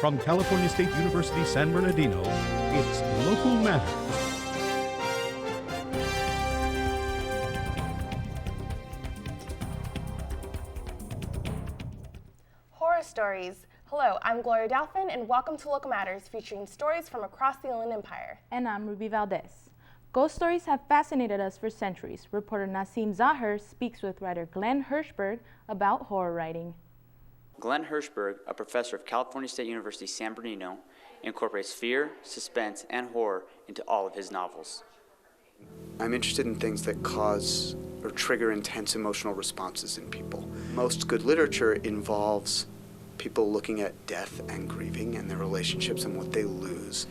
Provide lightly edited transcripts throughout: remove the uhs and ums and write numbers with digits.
From California State University, San Bernardino, it's Local Matters. Horror stories. Hello, I'm Gloria Delfin, and welcome to Local Matters, featuring stories from across the Inland Empire. And I'm Valdez. Ghost stories have fascinated us for centuries. Reporter Nasim Zaher speaks with writer Glenn Hirschberg about horror writing. Glenn Hirschberg, a professor of California State University, San Bernardino, incorporates fear, suspense, and horror into all of his novels. I'm interested in things that cause or trigger intense emotional responses in people. Most good literature involves people looking at death and grieving and their relationships and what they lose.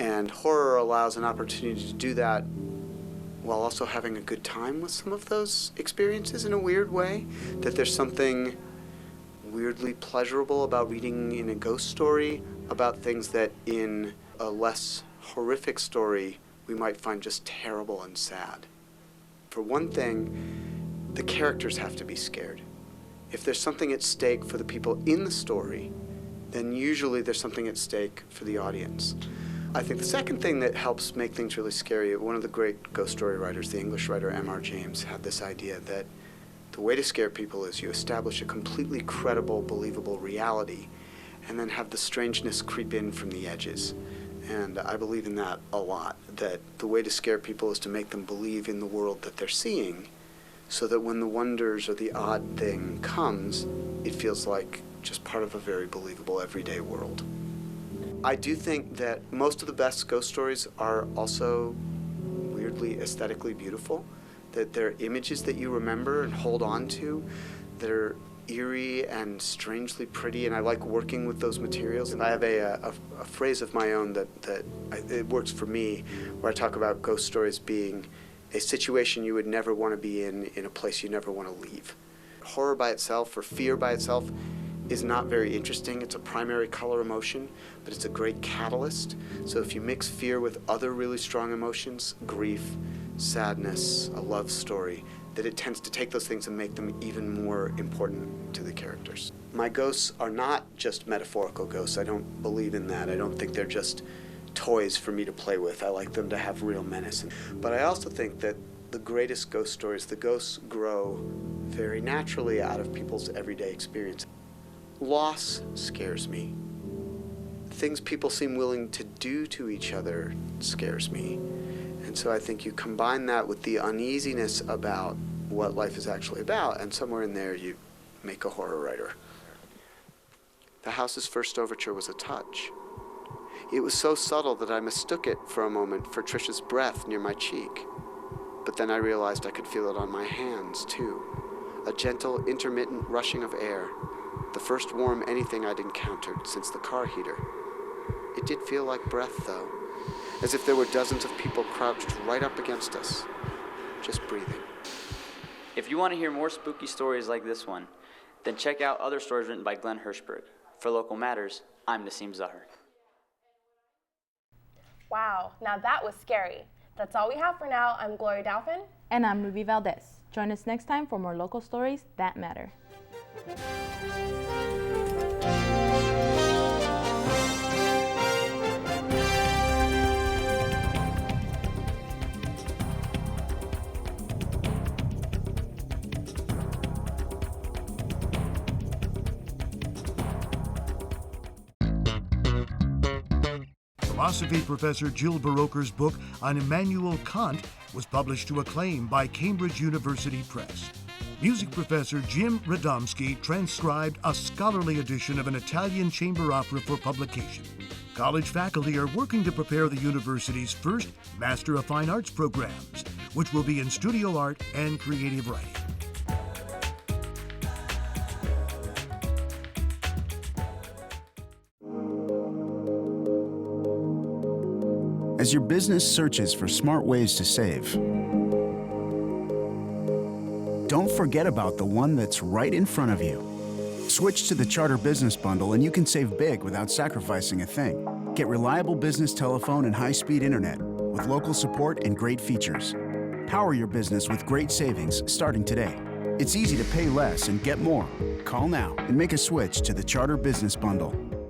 And horror allows an opportunity to do that while also having a good time with some of those experiences in a weird way. That there's something weirdly pleasurable about reading in a ghost story about things that in a less horrific story we might find just terrible and sad. For one thing, the characters have to be scared. If there's something at stake for the people in the story, then usually there's something at stake for the audience. I think the second thing that helps make things really scary, one of the great ghost story writers, the English writer M.R. James, had this idea that the way to scare people is you establish a completely credible, believable reality and then have the strangeness creep in from the edges. And I believe in that a lot, that the way to scare people is to make them believe in the world that they're seeing so that when the wonders or the odd thing comes, it feels like just part of a very believable everyday world. I do think that most of the best ghost stories are also weirdly aesthetically beautiful, that they're images that you remember and hold on to, that are eerie and strangely pretty, and I like working with those materials. And I have a phrase of my own that it works for me, where I talk about ghost stories being a situation you would never want to be in a place you never want to leave. Horror by itself, or fear by itself, is not very interesting. It's a primary color emotion, but it's a great catalyst. So if you mix fear with other really strong emotions, grief, sadness, a love story, that it tends to take those things and make them even more important to the characters. My ghosts are not just metaphorical ghosts. I don't believe in that. I don't think they're just toys for me to play with. I like them to have real menace. But I also think that the greatest ghost stories, the ghosts grow very naturally out of people's everyday experience. Loss scares me. Things people seem willing to do to each other scares me. And so I think you combine that with the uneasiness about what life is actually about, and somewhere in there you make a horror writer. The House's first overture was a touch. It was so subtle that I mistook it for a moment for Trisha's breath near my cheek. But then I realized I could feel it on my hands, too. A gentle, intermittent rushing of air. The first warm anything I'd encountered since the car heater. It did feel like breath, though, as if there were dozens of people crouched right up against us, just breathing. If you want to hear more spooky stories like this one, then check out other stories written by Glenn Hirschberg. For Local Matters, I'm Nasim Zaher. Wow, now that was scary. That's all we have for now. I'm Gloria Delfin. And I'm Valdez. Join us next time for more local stories that matter. Philosophy professor Jill Baroker's book on Immanuel Kant was published to acclaim by Cambridge University Press. Music professor Jim Radomski transcribed a scholarly edition of an Italian chamber opera for publication. College faculty are working to prepare the university's first Master of Fine Arts programs, which will be in studio art and creative writing. As your business searches for smart ways to save, don't forget about the one that's right in front of you. Switch to the Charter Business Bundle and you can save big without sacrificing a thing. Get reliable business telephone and high-speed internet with local support and great features. Power your business with great savings starting today. It's easy to pay less and get more. Call now and make a switch to the Charter Business Bundle.